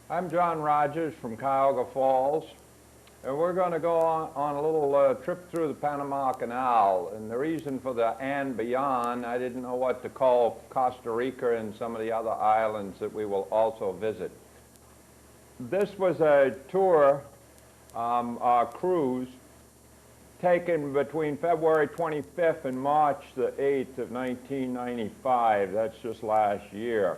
I'm John Rodgers from Cuyahoga Falls, and we're going to go on a little trip through the Panama Canal. And the reason for the "and beyond," I didn't know what to call Costa Rica and some of the other islands that we will also visit. This was a tour, our cruise, taken between February 25th and March the 8th of 1995. That's just last year.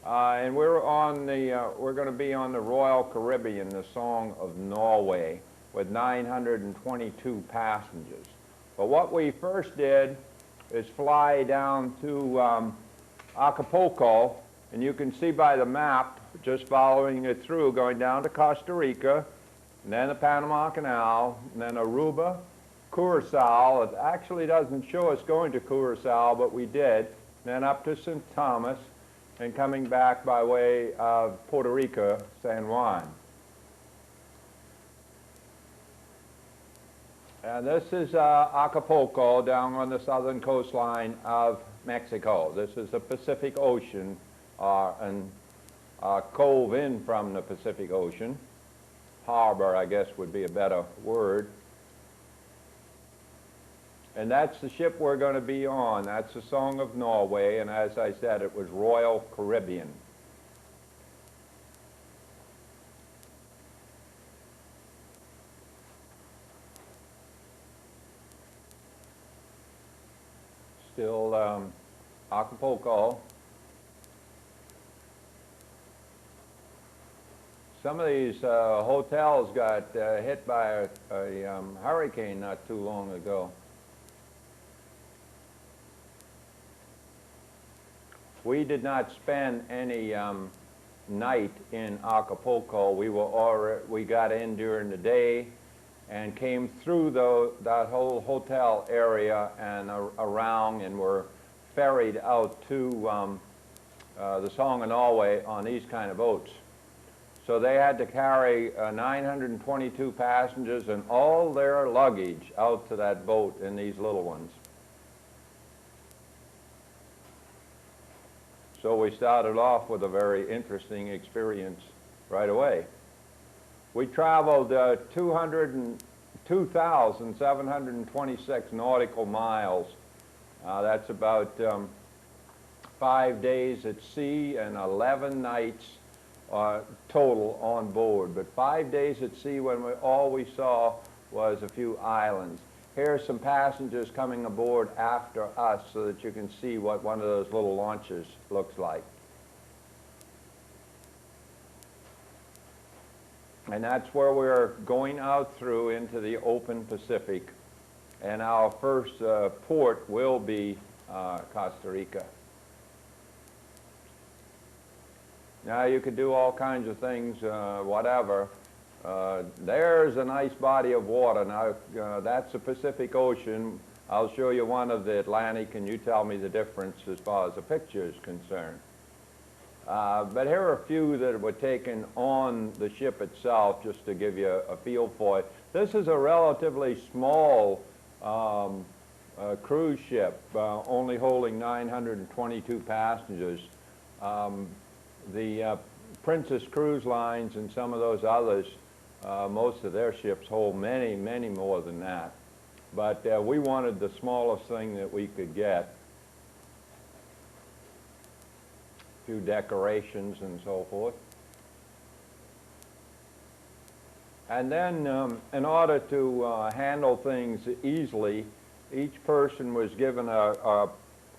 And we're going to be on the Royal Caribbean, the Song of Norway, with 922 passengers. But what we first did is fly down to Acapulco, and you can see by the map, just following it through, going down to Costa Rica, and then the Panama Canal, and then Aruba, Curacao. It actually doesn't show us going to Curacao, but we did. Then up to St. Thomas, and coming back by way of Puerto Rico, San Juan. And this is Acapulco down on the southern coastline of Mexico. This is the Pacific Ocean, and cove in from the Pacific Ocean. Harbor, I guess, would be a better word. And that's the ship we're going to be on. That's the Song of Norway, and as I said, it was Royal Caribbean. Still Acapulco. Some of these hotels got hit by a hurricane not too long ago. We did not spend any night in Acapulco. We got in during the day and came through that whole hotel area and around, and were ferried out to the Song of Norway on these kind of boats. So they had to carry 922 passengers and all their luggage out to that boat in these little ones. So we started off with a very interesting experience right away. We traveled 2,726 nautical miles. That's about 5 days at sea and 11 nights total on board. But 5 days at sea when all we saw was a few islands. Here are some passengers coming aboard after us so that you can see what one of those little launches looks like. And that's where we're going out through into the open Pacific. And our first port will be Costa Rica. Now you could do all kinds of things, whatever. There's a nice body of water. Now, that's the Pacific Ocean. I'll show you one of the Atlantic, and you tell me the difference as far as the picture is concerned. But here are a few that were taken on the ship itself, just to give you a feel for it. This is a relatively small cruise ship, only holding 922 passengers. The Princess Cruise Lines and some of those others, most of their ships hold many, many more than that. But we wanted the smallest thing that we could get. A few decorations and so forth. And then in order to handle things easily, each person was given a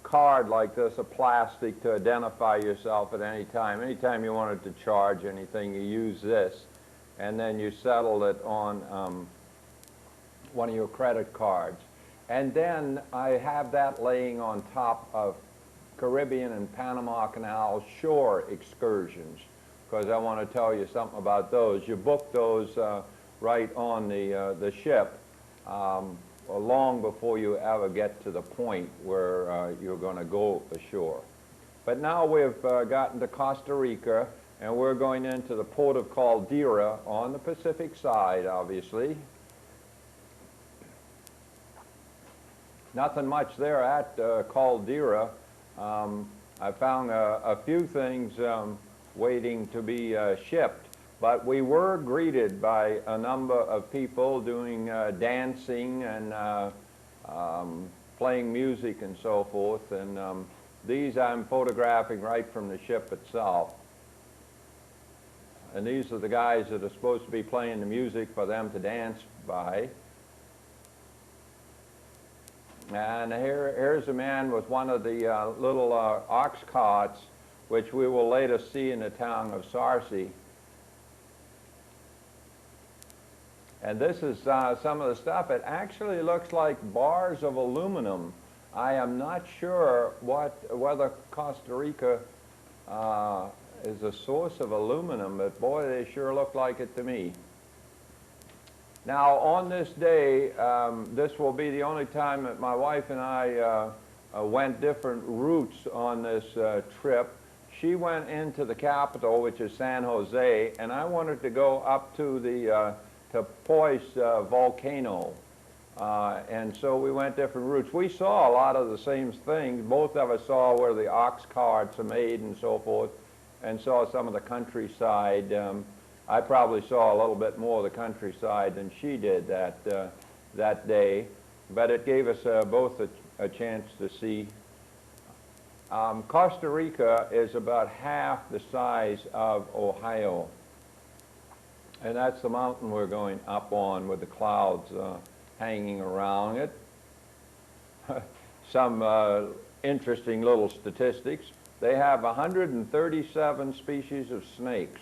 card like this, a plastic, to identify yourself at any time. Anytime you wanted to charge anything, you use this, and then you settle it on one of your credit cards. And then I have that laying on top of Caribbean and Panama Canal shore excursions, because I want to tell you something about those. You book those right on the ship, long before you ever get to the point where you're going to go ashore. But now we've gotten to Costa Rica, and we're going into the port of Caldera on the Pacific side, obviously. Nothing much there at Caldera. I found a few things waiting to be shipped. But we were greeted by a number of people doing dancing and playing music and so forth. And these I'm photographing right from the ship itself. And these are the guys that are supposed to be playing the music for them to dance by. And here's a man with one of the little ox carts, which we will later see in the town of Sarcy. And this is some of the stuff. It actually looks like bars of aluminum. I am not sure whether Costa Rica is a source of aluminum, but boy, they sure look like it to me. Now, on this day, this will be the only time that my wife and I went different routes on this trip. She went into the capital, which is San Jose, and I wanted to go up to the to Poise volcano. And so we went different routes. We saw a lot of the same things. Both of us saw where the ox carts are made and so forth, and saw some of the countryside. I probably saw a little bit more of the countryside than she did that day, but it gave us both a chance to see. Costa Rica is about half the size of Ohio, and that's the mountain we're going up on with the clouds hanging around it. Some interesting little statistics. They have 137 species of snakes,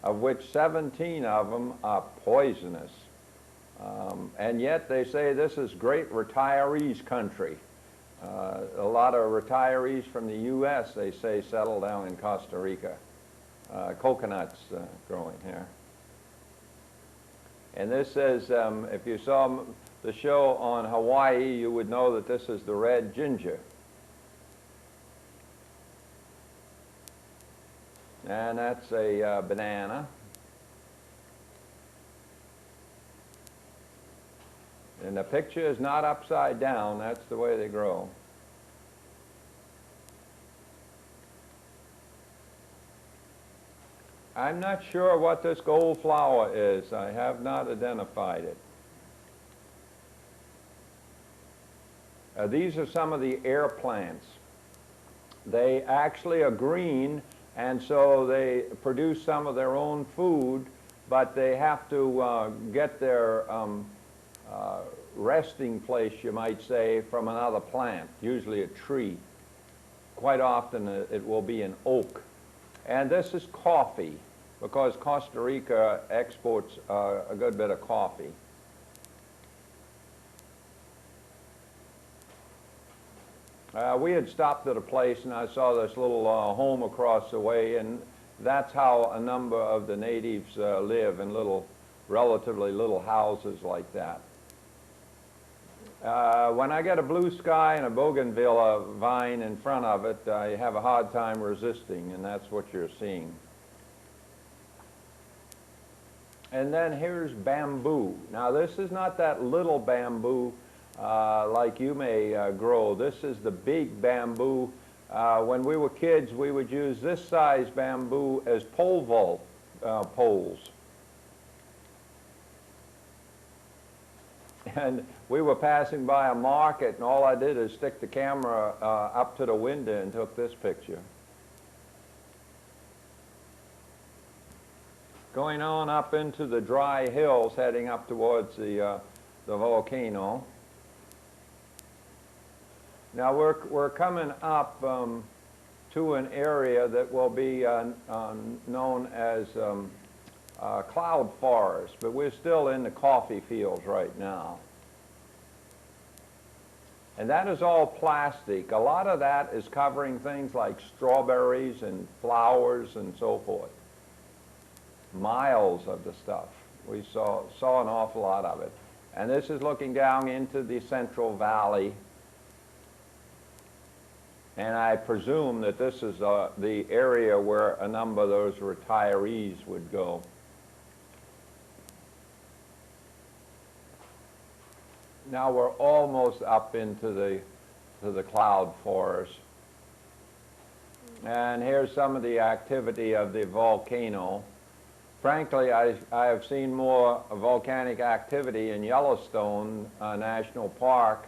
of which 17 of them are poisonous. And yet they say this is great retirees country. A lot of retirees from the U.S., they say, settle down in Costa Rica. Coconuts growing here. And this says, if you saw the show on Hawaii, you would know that this is the red ginger. And that's a banana. And the picture is not upside down. That's the way they grow. I'm not sure what this gold flower is. I have not identified it. These are some of the air plants. They actually are green, and so they produce some of their own food, but they have to get their resting place, you might say, from another plant, usually a tree. Quite often it will be an oak. And this is coffee, because Costa Rica exports a good bit of coffee. We had stopped at a place and I saw this little home across the way, and that's how a number of the natives live, in little, relatively little houses like that. When I get a blue sky and a bougainvillea vine in front of it, I have a hard time resisting, and that's what you're seeing. And then here's bamboo. Now this is not that little bamboo like you may grow. This is the big bamboo. When we were kids, we would use this size bamboo as pole vault poles. And we were passing by a market, and all I did is stick the camera up to the window and took this picture. Going on up into the dry hills, heading up towards the volcano. Now we're coming up to an area that will be known as cloud forest, but we're still in the coffee fields right now. And that is all plastic. A lot of that is covering things like strawberries and flowers and so forth. Miles of the stuff. We saw an awful lot of it. And this is looking down into the Central Valley. And I presume that this is the area where a number of those retirees would go. Now we're almost up into the cloud forest. And here's some of the activity of the volcano. Frankly, I have seen more volcanic activity in Yellowstone National Park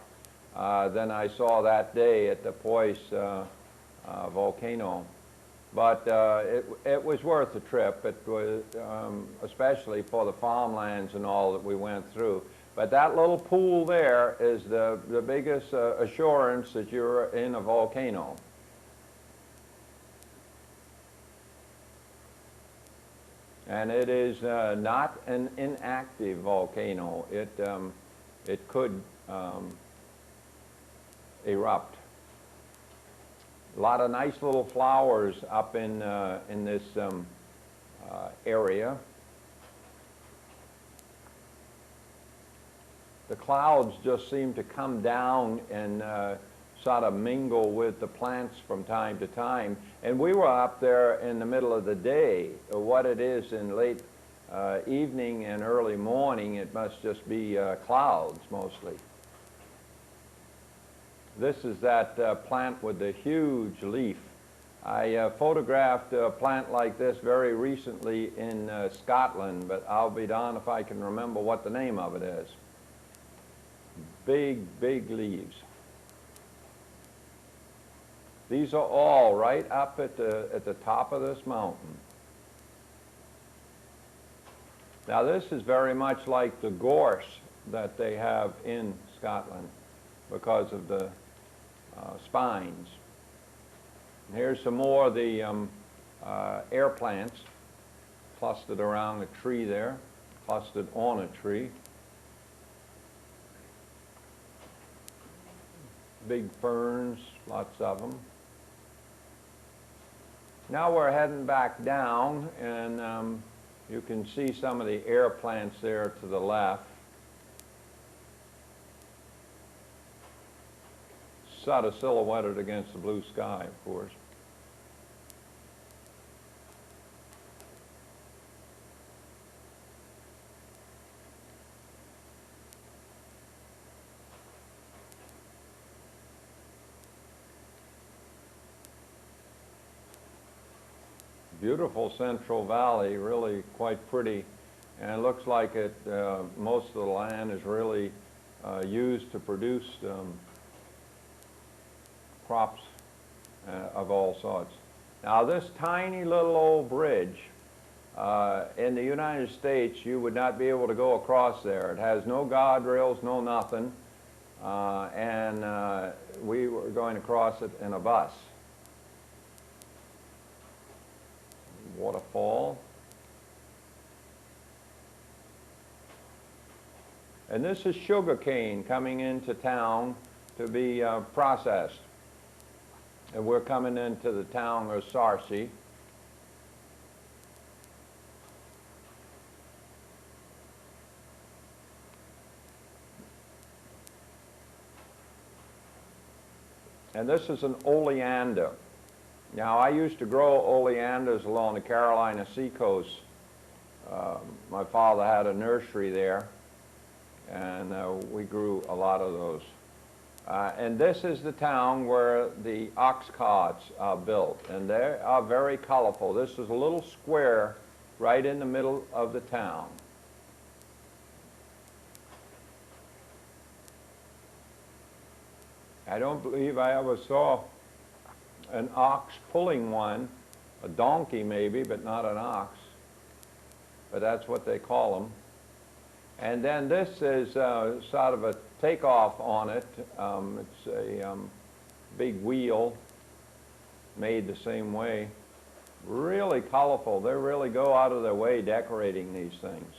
than I saw that day at the Poise volcano. But it was worth the trip. It was, especially for the farmlands and all that we went through. But that little pool there is the biggest assurance that you're in a volcano. And it is not an inactive volcano. It could erupt. A lot of nice little flowers up in this area. The clouds just seem to come down and sort of mingle with the plants from time to time. And we were up there in the middle of the day. What it is in late evening and early morning, it must just be clouds mostly. This is that plant with the huge leaf. I photographed a plant like this very recently in Scotland, but I'll be darned if I can remember what the name of it is. Big, big leaves. These are all right up at the top of this mountain. Now this is very much like the gorse that they have in Scotland because of the spines. And here's some more of the air plants clustered around a tree there, clustered on a tree. Big ferns, lots of them. Now we're heading back down, and you can see some of the air plants there to the left. Sort of silhouetted against the blue sky, of course. Beautiful Central Valley, really quite pretty, and it looks like it. Most of the land is really used to produce crops of all sorts. Now this tiny little old bridge, in the United States you would not be able to go across there. It has no guardrails, no nothing, and we were going to cross it in a bus. Waterfall. And this is sugar cane coming into town to be processed. And we're coming into the town of Sarcy. And this is an oleander. Now, I used to grow oleanders along the Carolina seacoast. My father had a nursery there, and we grew a lot of those. And this is the town where the ox carts are built, and they are very colorful. This is a little square right in the middle of the town. I don't believe I ever saw an ox pulling one, a donkey maybe, but not an ox. But that's what they call them. And then this is sort of a takeoff on it. It's a big wheel made the same way. Really colorful. They really go out of their way decorating these things.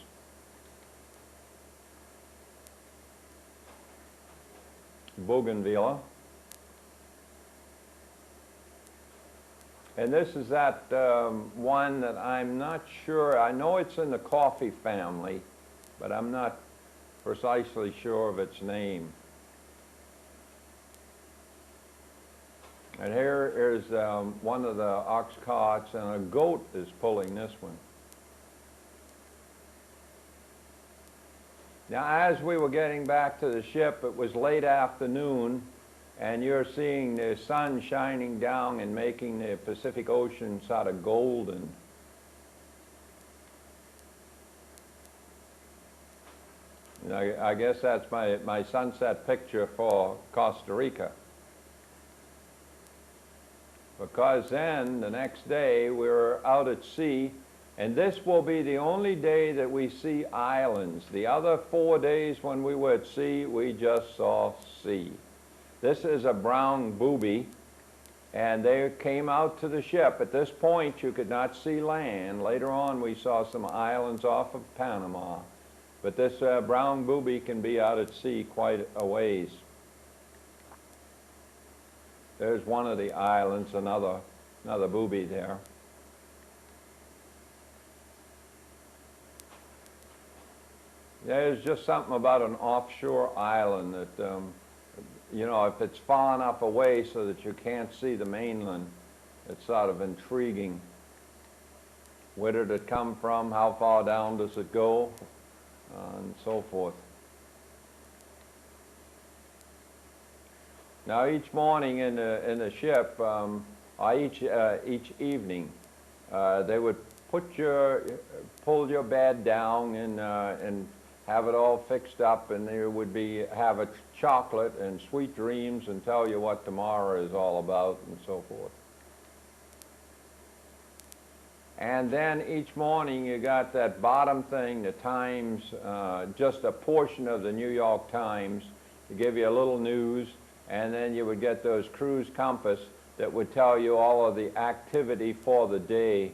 Bougainvillea. And this is that one that I'm not sure, I know it's in the coffee family, but I'm not precisely sure of its name. And here is one of the ox carts, and a goat is pulling this one. Now, as we were getting back to the ship, it was late afternoon, and you're seeing the sun shining down and making the Pacific Ocean sort of golden. And I guess that's my sunset picture for Costa Rica. Because then, the next day, we were out at sea, and this will be the only day that we see islands. The other 4 days when we were at sea, we just saw sea. This is a brown booby, and they came out to the ship. At this point, you could not see land. Later on, we saw some islands off of Panama. But this brown booby can be out at sea quite a ways. There's one of the islands, another booby there. There's just something about an offshore island that, you know, if it's far enough away so that you can't see the mainland, it's sort of intriguing. Where did it come from? How far down does it go? And so forth. Now, each morning in the ship, or each evening, they would pull your bed down and have it all fixed up, and there would have a chocolate and sweet dreams and tell you what tomorrow is all about and so forth. And then each morning you got that bottom thing, the Times, just a portion of the New York Times to give you a little news, and then you would get those cruise compass that would tell you all of the activity for the day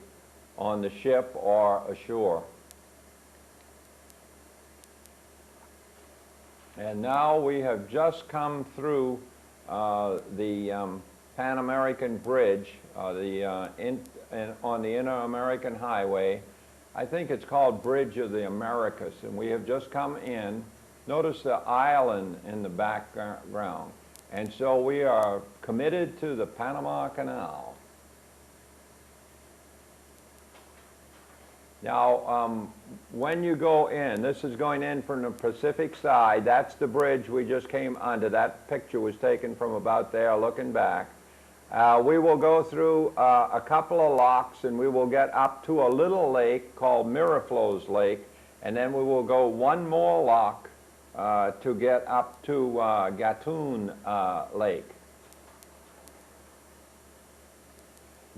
on the ship or ashore. And now we have just come through the Pan American Bridge, on the Inter-American Highway. I think it's called Bridge of the Americas, and we have just come in. Notice the island in the background. And so we are committed to the Panama Canal. Now, when you go in, this is going in from the Pacific side. That's the bridge we just came under. That picture was taken from about there, looking back. We will go through a couple of locks, and we will get up to a little lake called Miraflores Lake, and then we will go one more lock to get up to Gatun Lake.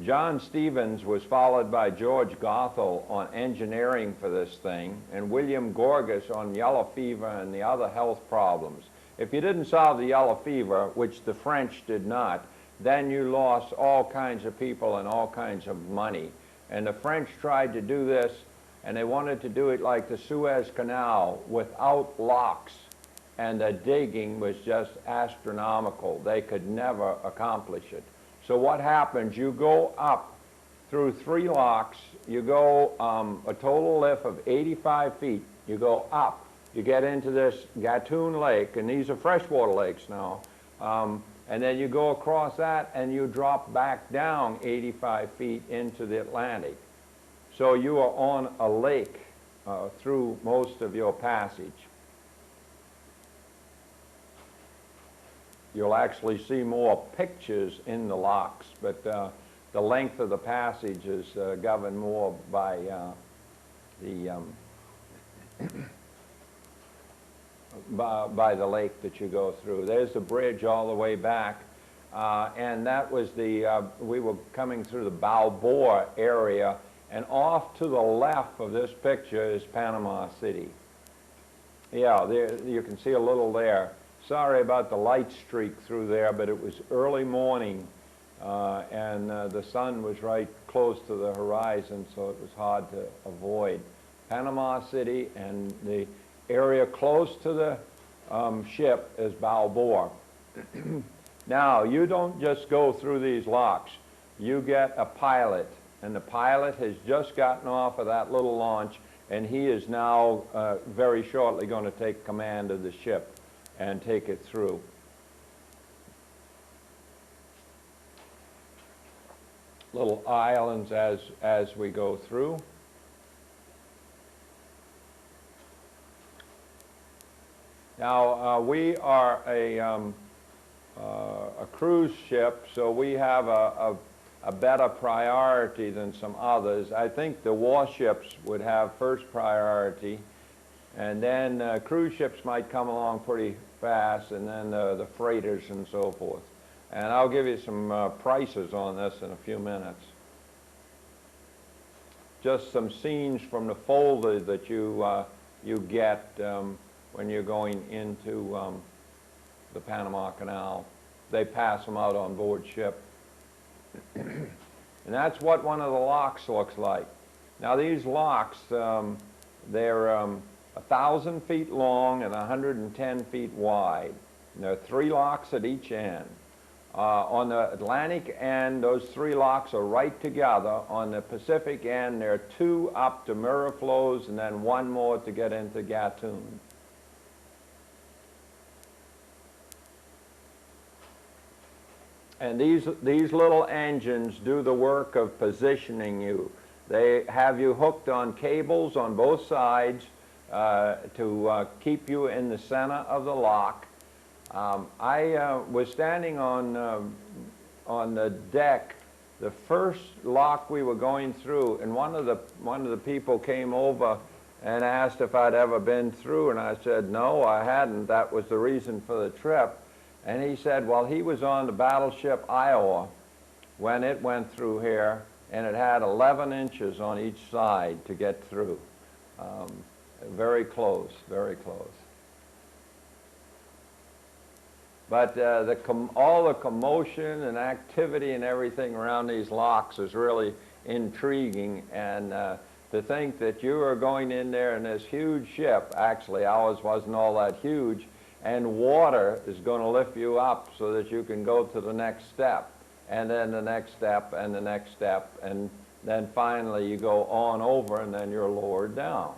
John Stevens was followed by George Gothel on engineering for this thing, and William Gorgas on yellow fever and the other health problems. If you didn't solve the yellow fever, which the French did not, then you lost all kinds of people and all kinds of money. And the French tried to do this, and they wanted to do it like the Suez Canal without locks, and the digging was just astronomical. They could never accomplish it. So what happens, you go up through 3 locks, you go a total lift of 85 feet, you go up, you get into this Gatun Lake, and these are freshwater lakes now, and then you go across that and you drop back down 85 feet into the Atlantic. So you are on a lake through most of your passage. You'll actually see more pictures in the locks, but the length of the passage is governed more by by the lake that you go through. There's the bridge all the way back, and that was we were coming through the Balboa area, and off to the left of this picture is Panama City. Yeah, there, you can see a little there. Sorry about the light streak through there, but it was early morning, and the sun was right close to the horizon, so it was hard to avoid. Panama City, and the area close to the ship is Balboa. Now, you don't just go through these locks. You get a pilot, and the pilot has just gotten off of that little launch, and he is now very shortly going to take command of the ship and take it through. Little islands as we go through. Now, we are a a cruise ship, so we have a better priority than some others. I think the warships would have first priority, and then cruise ships might come along pretty fast, and then the freighters and so forth. And I'll give you some prices on this in a few minutes. Just some scenes from the folder that you get when you're going into the Panama Canal. They pass them out on board ship. And that's what one of the locks looks like. Now these locks, they're 1,000 feet long and 110 feet wide. And there are 3 locks at each end. On the Atlantic end, those 3 locks are right together. On the Pacific end, there are 2 up to Miraflores and then 1 more to get into Gatun. And these little engines do the work of positioning you. They have you hooked on cables on both sides to keep you in the center of the lock. I was standing on the deck, the first lock we were going through, and one of the people came over and asked if I'd ever been through, and I said no, I hadn't. That was the reason for the trip. And he said, well, he was on the battleship Iowa when it went through here, and it had 11 inches on each side to get through. Very close, very close. But all the commotion and activity and everything around these locks is really intriguing. And to think that you are going in there in this huge ship, actually ours wasn't all that huge, and water is going to lift you up so that you can go to the next step, and then the next step, and the next step, and then finally you go on over, and then you're lowered down.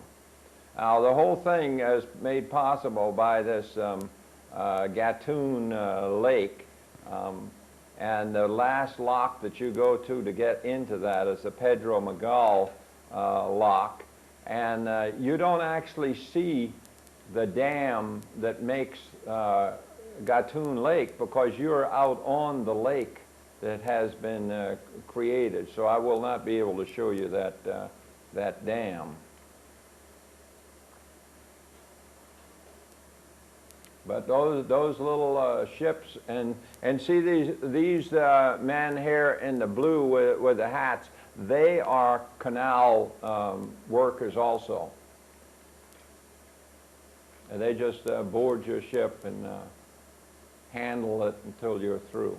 Now the whole thing is made possible by this Gatun Lake, and the last lock that you go to get into that is the Pedro Magal lock, and you don't actually see the dam that makes Gatun Lake because you're out on the lake that has been created. So I will not be able to show you that dam. But those little ships, and see these men here in the blue with the hats, they are canal workers also. And they just board your ship and handle it until you're through.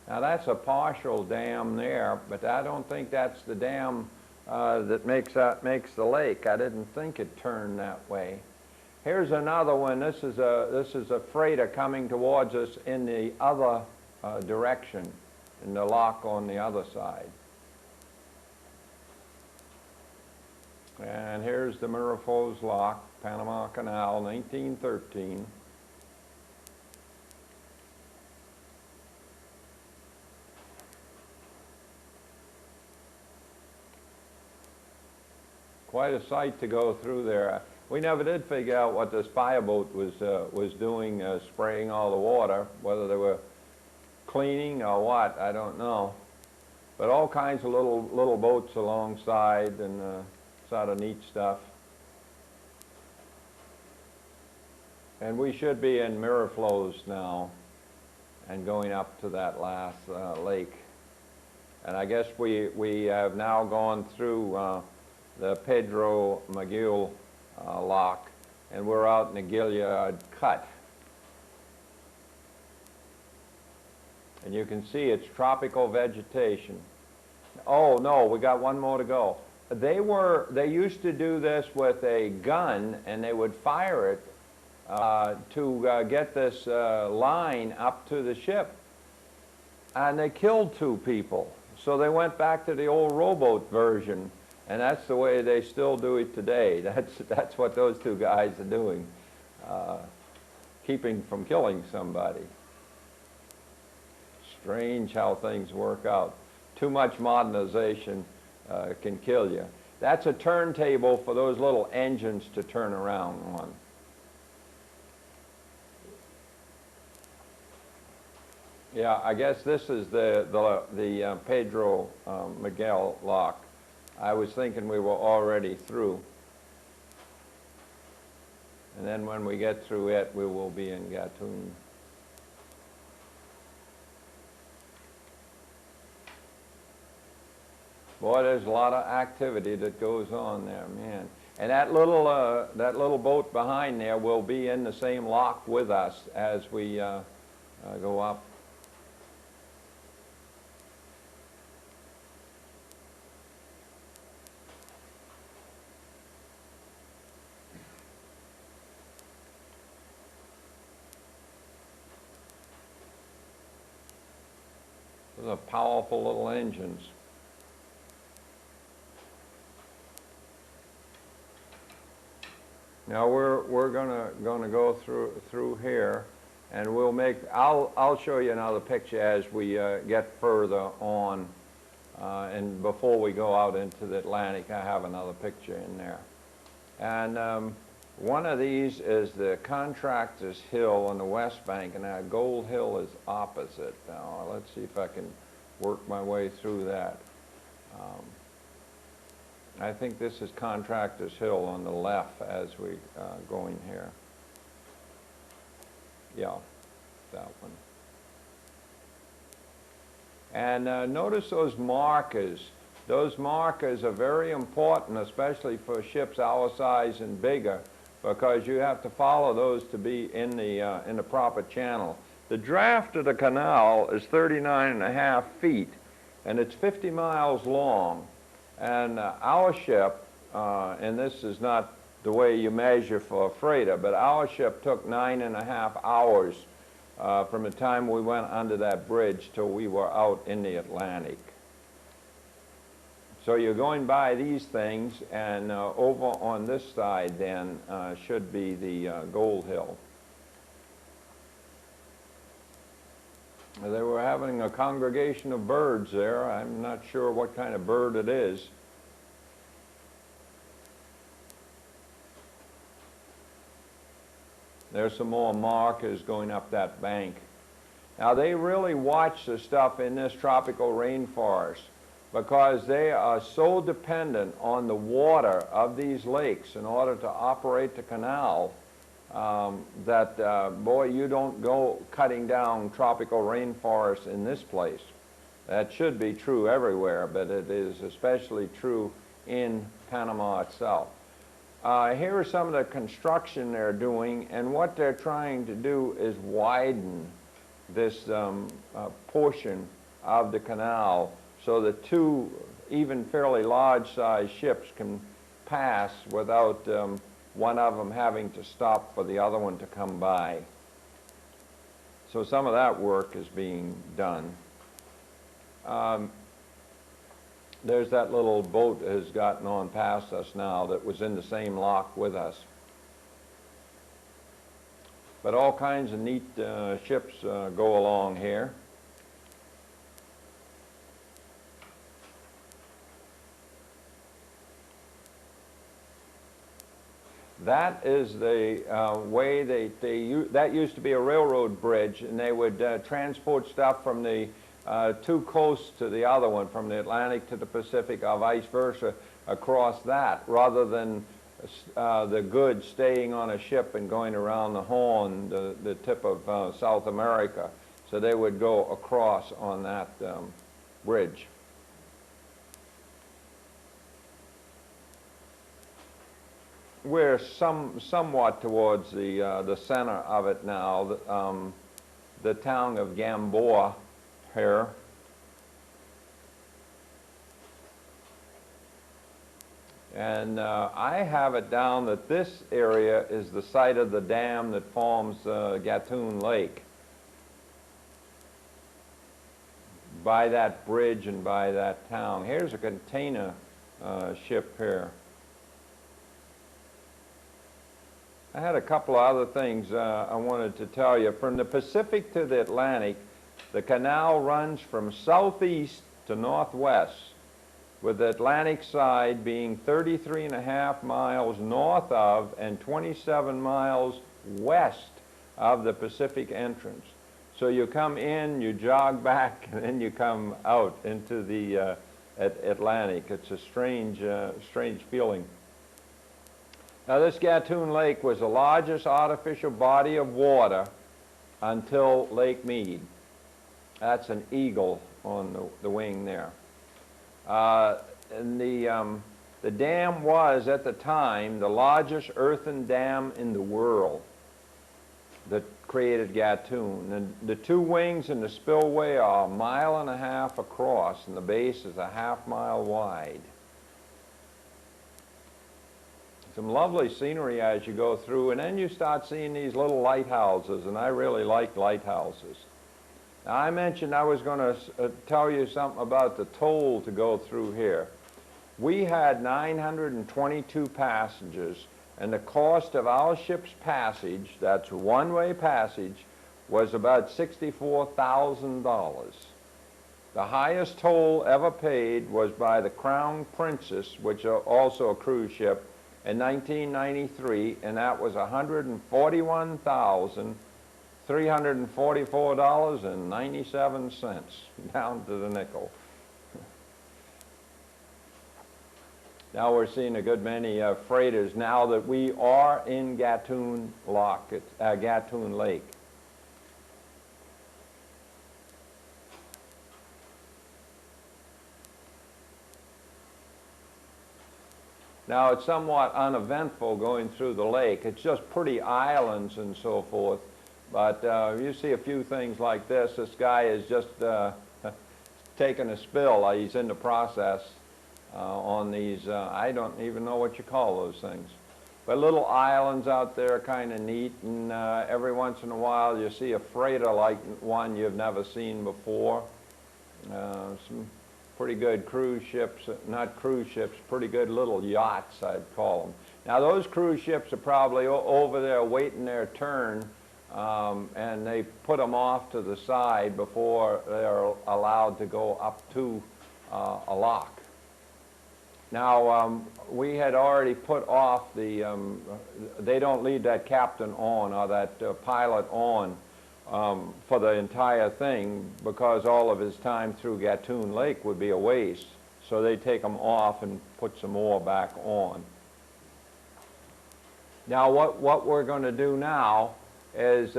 Now that's a partial dam there, but I don't think that's the dam that makes the lake. I didn't think it turned that way. Here's another one. This is a freighter coming towards us in the other direction, in the lock on the other side. And here's the Miraflores lock, Panama Canal, 1913. Quite a sight to go through there. We never did figure out what this fireboat was doing, spraying all the water, whether they were cleaning or what, I don't know. But all kinds of little boats alongside, and sort of neat stuff. And we should be in Miraflores now and going up to that last lake. And I guess we have now gone through the Pedro Magal lock, and we're out in the Gilead Cut. And you can see it's tropical vegetation. Oh no, we got one more to go. They used to do this with a gun, and they would fire it to get this line up to the ship. And they killed 2 people. So they went back to the old rowboat version. And that's the way they still do it today. That's what those 2 guys are doing, keeping from killing somebody. Strange how things work out. Too much modernization can kill you. That's a turntable for those little engines to turn around on. Yeah, I guess this is the Pedro Miguel lock. I was thinking we were already through. And then when we get through it, we will be in Gatun. Boy, there's a lot of activity that goes on there, man. And that little boat behind there will be in the same lock with us as we go up. Those are powerful little engines. Now we're gonna go through here, and we'll make. I'll show you another picture as we get further on, and before we go out into the Atlantic, I have another picture in there. And one of these is the Contractors Hill on the West Bank, and that Gold Hill is opposite. Now let's see if I can work my way through that. I think this is Contractors Hill on the left as we go in here. Yeah, that one. And notice those markers. Those markers are very important, especially for ships our size and bigger, because you have to follow those to be in the proper channel. The draft of the canal is 39.5 feet, and it's 50 miles long. And our ship, and this is not the way you measure for a freighter, but our ship took 9.5 hours from the time we went under that bridge till we were out in the Atlantic. So you're going by these things, and over on this side then should be the Gold Hill. They were having a congregation of birds there. I'm not sure what kind of bird it is. There's some more markers going up that bank. Now they really watch the stuff in this tropical rainforest because they are so dependent on the water of these lakes in order to operate the canal that, boy, you don't go cutting down tropical rainforests in this place. That should be true everywhere, but it is especially true in Panama itself. Here is some of the construction they're doing, and what they're trying to do is widen this portion of the canal so that two even fairly large-sized ships can pass without one of them having to stop for the other one to come by. So some of that work is being done. There's that little boat that has gotten on past us now that was in the same lock with us. But all kinds of neat ships go along here. That is the way that used to be a railroad bridge, and they would transport stuff from the two coasts to the other one, from the Atlantic to the Pacific, or vice versa, across that, rather than the goods staying on a ship and going around the Horn, the tip of South America. So they would go across on that bridge. We're somewhat towards the center of it now, the town of Gamboa here. And I have it down that this area is the site of the dam that forms Gatun Lake. By that bridge and by that town. Here's a container ship here. I had a couple of other things I wanted to tell you. From the Pacific to the Atlantic, the canal runs from southeast to northwest with the Atlantic side being 33.5 miles north of and 27 miles west of the Pacific entrance. So you come in, you jog back, and then you come out into the Atlantic. It's a strange, strange feeling. Now, this Gatun Lake was the largest artificial body of water until Lake Mead. That's an eagle on the wing there. And the dam was, at the time, the largest earthen dam in the world that created Gatun. And the two wings and the spillway are 1.5 miles across, and the base is 1/2 mile wide. Some lovely scenery as you go through, and then you start seeing these little lighthouses, and I really like lighthouses. Now, I mentioned I was going to tell you something about the toll to go through here. We had 922 passengers, and the cost of our ship's passage, that's one-way passage, was about $64,000. The highest toll ever paid was by the Crown Princess, which is also a cruise ship, in 1993, and that was $141,344.97, down to the nickel. Now we're seeing a good many freighters now that we are in Gatun Lake. Now, it's somewhat uneventful going through the lake. It's just pretty islands and so forth. But you see a few things like this. This guy is just taking a spill. He's in the process on these, I don't even know what you call those things. But little islands out there are kind of neat. And every once in a while you see a freighter like one you've never seen before. Some pretty good cruise ships, not cruise ships, pretty good little yachts, I'd call them. Now, those cruise ships are probably over there waiting their turn, and they put them off to the side before they're allowed to go up to a lock. Now, we had already put off the, they don't leave that captain on or that pilot on for the entire thing, because all of his time through Gatun Lake would be a waste. So they take them off and put some more back on. Now what we're going to do now is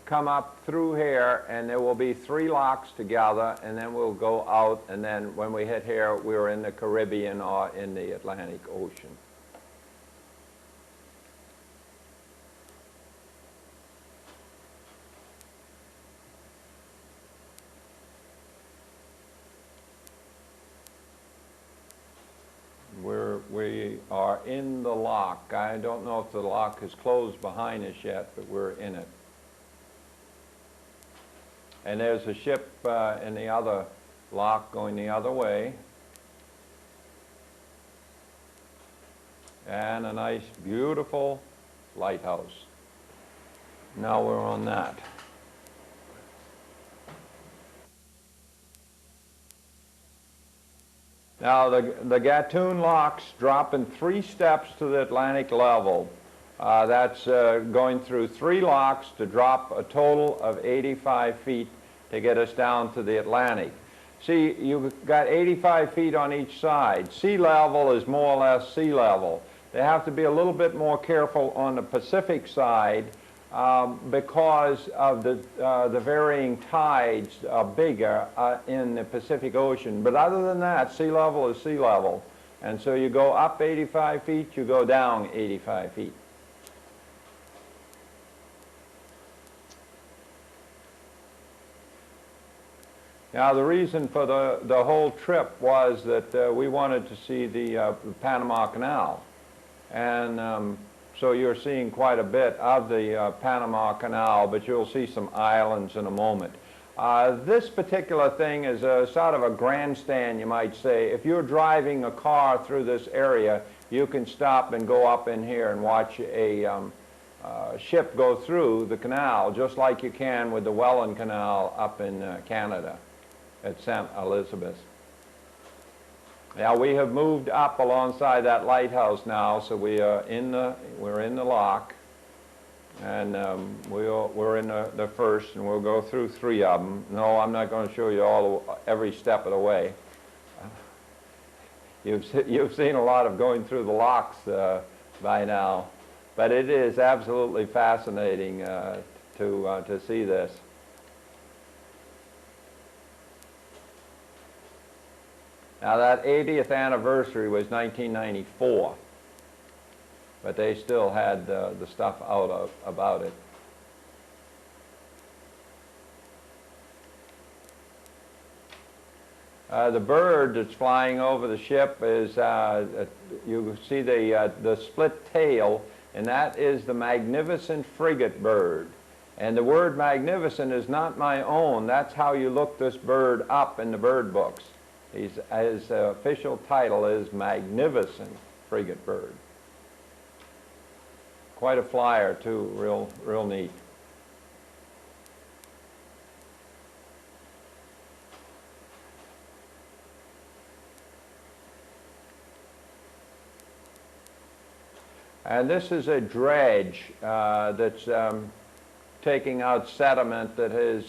come up through here, and there will be 3 locks together, and then we'll go out, and then when we hit here, we're in the Caribbean or in the Atlantic Ocean. We are in the lock. I don't know if the lock is closed behind us yet, but we're in it. And there's a ship in the other lock going the other way. And a nice, beautiful lighthouse. Now we're on that. Now, the Gatun locks drop in 3 steps to the Atlantic level. That's going through 3 locks to drop a total of 85 feet to get us down to the Atlantic. See, you've got 85 feet on each side. Sea level is more or less sea level. They have to be a little bit more careful on the Pacific side because of the varying tides are bigger in the Pacific Ocean. But other than that, sea level is sea level. And so you go up 85 feet, you go down 85 feet. Now, the reason for the whole trip was that we wanted to see the Panama Canal. And so you're seeing quite a bit of the Panama Canal, but you'll see some islands in a moment. This particular thing is a sort of a grandstand, you might say. If you're driving a car through this area, you can stop and go up in here and watch a ship go through the canal, just like you can with the Welland Canal up in Canada at St. Elizabeth. Now we have moved up alongside that lighthouse now, so we're in the lock, and we're in the first, and we'll go through 3 of them. No, I'm not going to show you every step of the way. You've seen a lot of going through the locks by now, but it is absolutely fascinating to see this. Now that 80th anniversary was 1994, but they still had the stuff out about it. The bird that's flying over the ship is, you see the split tail, and that is the magnificent frigate bird. And the word magnificent is not my own. That's how you look this bird up in the bird books. His official title is magnificent frigate bird. Quite a flyer too, real neat. And this is a dredge that's taking out sediment that has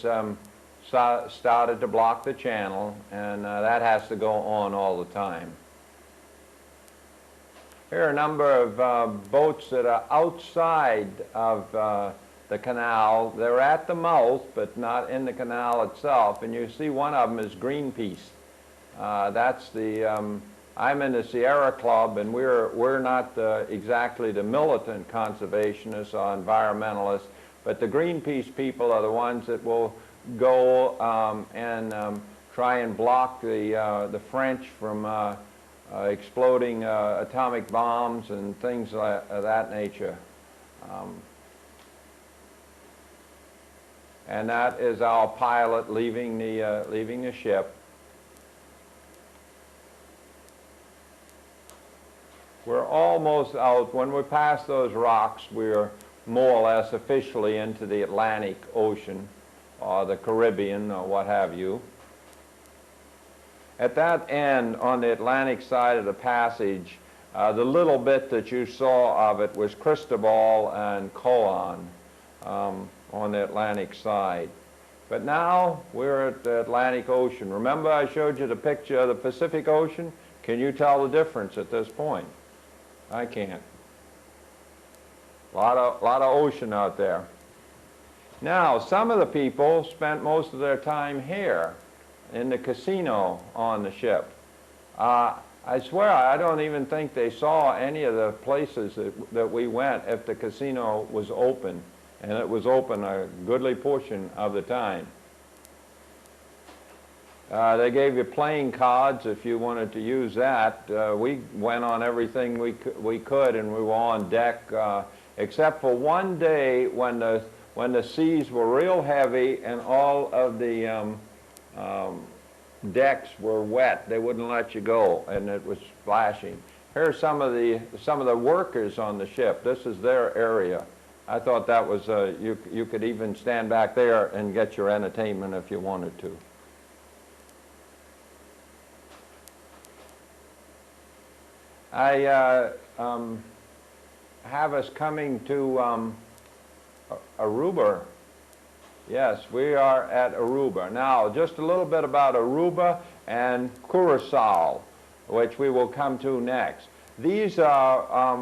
started to block the channel, and that has to go on all the time. Here are a number of boats that are outside of the canal. They're at the mouth, but not in the canal itself. And you see one of them is Greenpeace. That's the I'm in the Sierra Club, and we're not exactly the militant conservationists or environmentalists, but the Greenpeace people are the ones that will go and try and block the French from exploding atomic bombs and things of that nature. And that is our pilot leaving the ship. We're almost out. When we pass those rocks, we're more or less officially into the Atlantic Ocean, or the Caribbean, or what have you. At that end, on the Atlantic side of the passage, the little bit that you saw of it was Cristobal and Coan on the Atlantic side. But now we're at the Atlantic Ocean. Remember I showed you the picture of the Pacific Ocean? Can you tell the difference at this point? I can't. A lot of ocean out there. Now, some of the people spent most of their time here in the casino on the ship. I swear I don't even think they saw any of the places that we went if the casino was open, and it was open a goodly portion of the time. They gave you playing cards if you wanted to use that. We went on everything we could, and we were on deck, except for one day when the seas were real heavy and all of the decks were wet. They wouldn't let you go, and it was splashing. Here's some of the workers on the ship. This is their area. I thought that was you could even stand back there and get your entertainment if you wanted to. I have us coming to Aruba. Yes, we are at Aruba. Now, just a little bit about Aruba and Curacao, which we will come to next. These are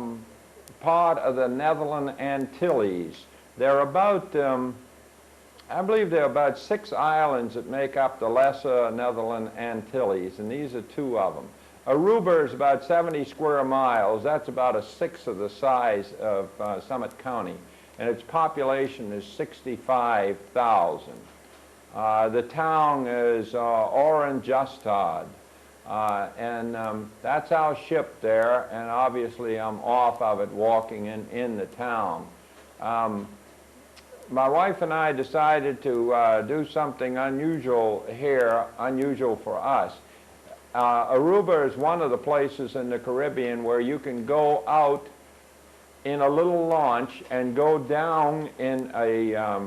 part of the Netherland Antilles. They're about, I believe there are about 6 islands that make up the lesser Netherland Antilles, and these are 2 of them. Aruba is about 70 square miles. That's about 1/6 of the size of Summit County, and its population is 65,000. The town is Oranjestad, and that's our ship there, and obviously I'm off of it walking in the town. My wife and I decided to do something unusual here, unusual for us. Aruba is one of the places in the Caribbean where you can go out in a little launch and go down in a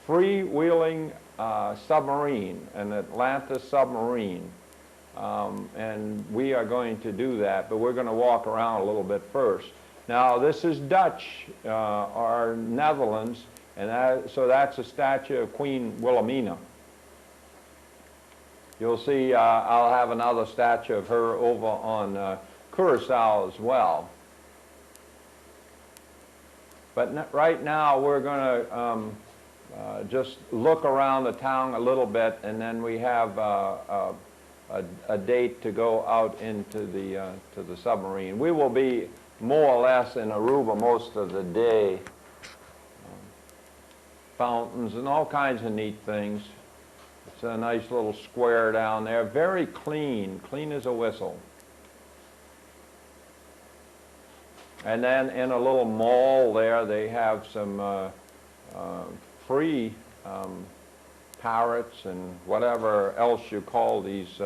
freewheeling submarine, an Atlantis submarine. and we are going to do that, but we're going to walk around a little bit first. Now, this is Dutch, or Netherlands, and so that's a statue of Queen Wilhelmina. You'll see I'll have another statue of her over on Curacao as well. But right now we're going to just look around the town a little bit, and then we have a date to go out into the submarine. We will be more or less in Aruba most of the day. Fountains and all kinds of neat things. It's a nice little square down there, very clean, clean as a whistle. And then in a little mall there, they have some free parrots and whatever else you call these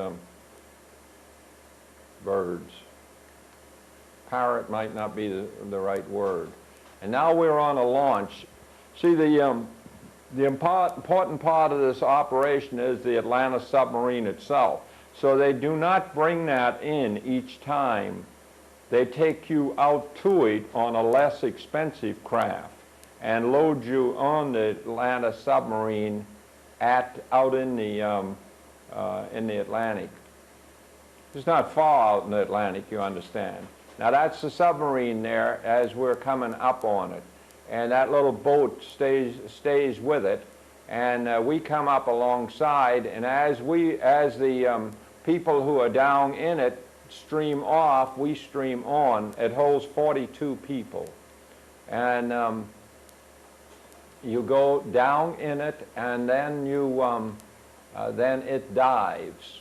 birds. Parrot might not be the right word. And now we're on a launch. See, the important part of this operation is the Atlanta submarine itself. So they do not bring that in each time. They take you out to it on a less expensive craft and load you on the Atlanta submarine out in the Atlantic. It's not far out in the Atlantic, you understand. Now that's the submarine there as we're coming up on it. And that little boat stays with it, and we come up alongside, and as the people who are down in it stream off, we stream on. It holds 42 people, and you go down in it, and then then it dives.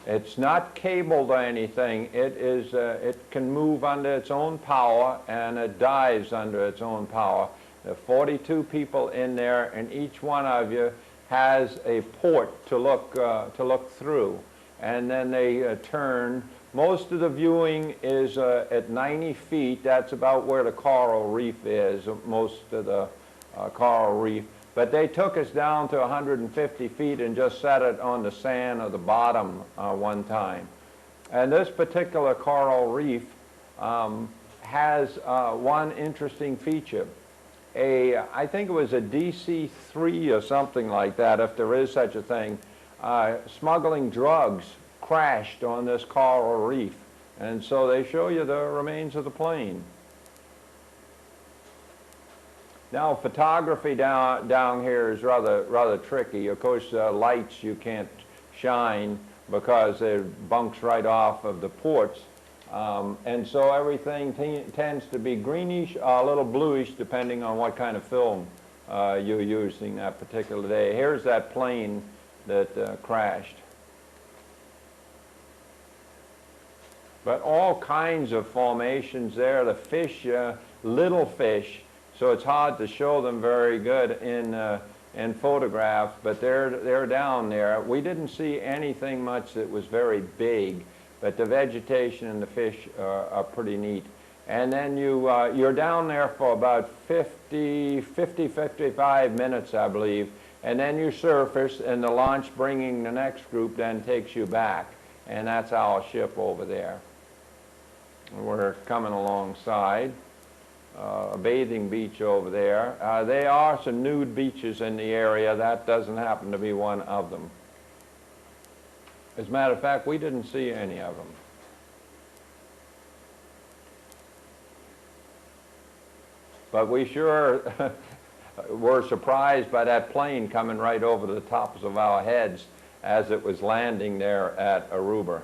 It's not cabled or anything. It can move under its own power, and it dives under its own power. There are 42 people in there, and each one of you has a port to look through. And then they turn. Most of the viewing is at 90 feet. That's about where the coral reef is, most of the coral reef. But they took us down to 150 feet and just set it on the sand of the bottom one time. And this particular coral reef has one interesting feature. I think it was a DC-3 or something like that, if there is such a thing, smuggling drugs crashed on this coral reef. And so they show you the remains of the plane. Now, photography down here is rather tricky. Of course, lights you can't shine because it bunks right off of the ports. And so everything tends to be greenish, a little bluish, depending on what kind of film you're using that particular day. Here's that plane that crashed. But all kinds of formations there. The fish, little fish, so it's hard to show them very good in photographs, but they're down there. We didn't see anything much that was very big, but the vegetation and the fish are pretty neat. And then you're down there for about 55 minutes, I believe, and then you surface, and the launch bringing the next group then takes you back, and that's our ship over there. We're coming alongside. A bathing beach over there. There are some nude beaches in the area. That doesn't happen to be one of them. As a matter of fact, we didn't see any of them. But we sure were surprised by that plane coming right over the tops of our heads as it was landing there at Aruba.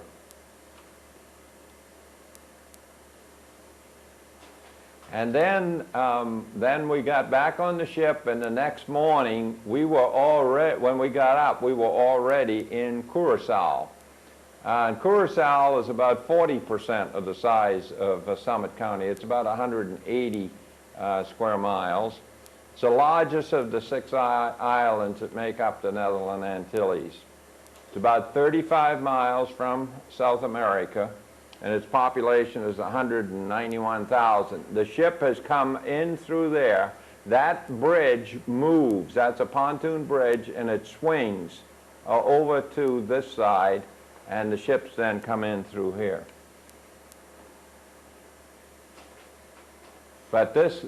And then we got back on the ship, and the next morning we were already, when we got up, we were already in Curacao. And Curacao is about 40% of the size of Summit County. It's about 180 square miles. It's the largest of the 6 islands that make up the Netherland Antilles. It's about 35 miles from South America, and its population is 191,000. The ship has come in through there. That bridge moves. That's a pontoon bridge, and it swings over to this side, and the ships then come in through here. But this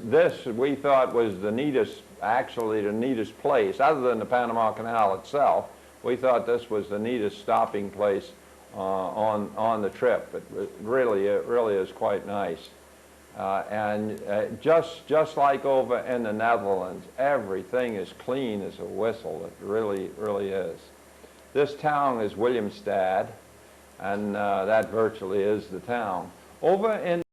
we thought was the neatest, actually the neatest place, other than the Panama Canal itself. We thought this was the neatest stopping place on the trip. It really is quite nice. Just like over in the Netherlands, everything is clean as a whistle. It really is. This town is Williamstad, and that virtually is the town. Over in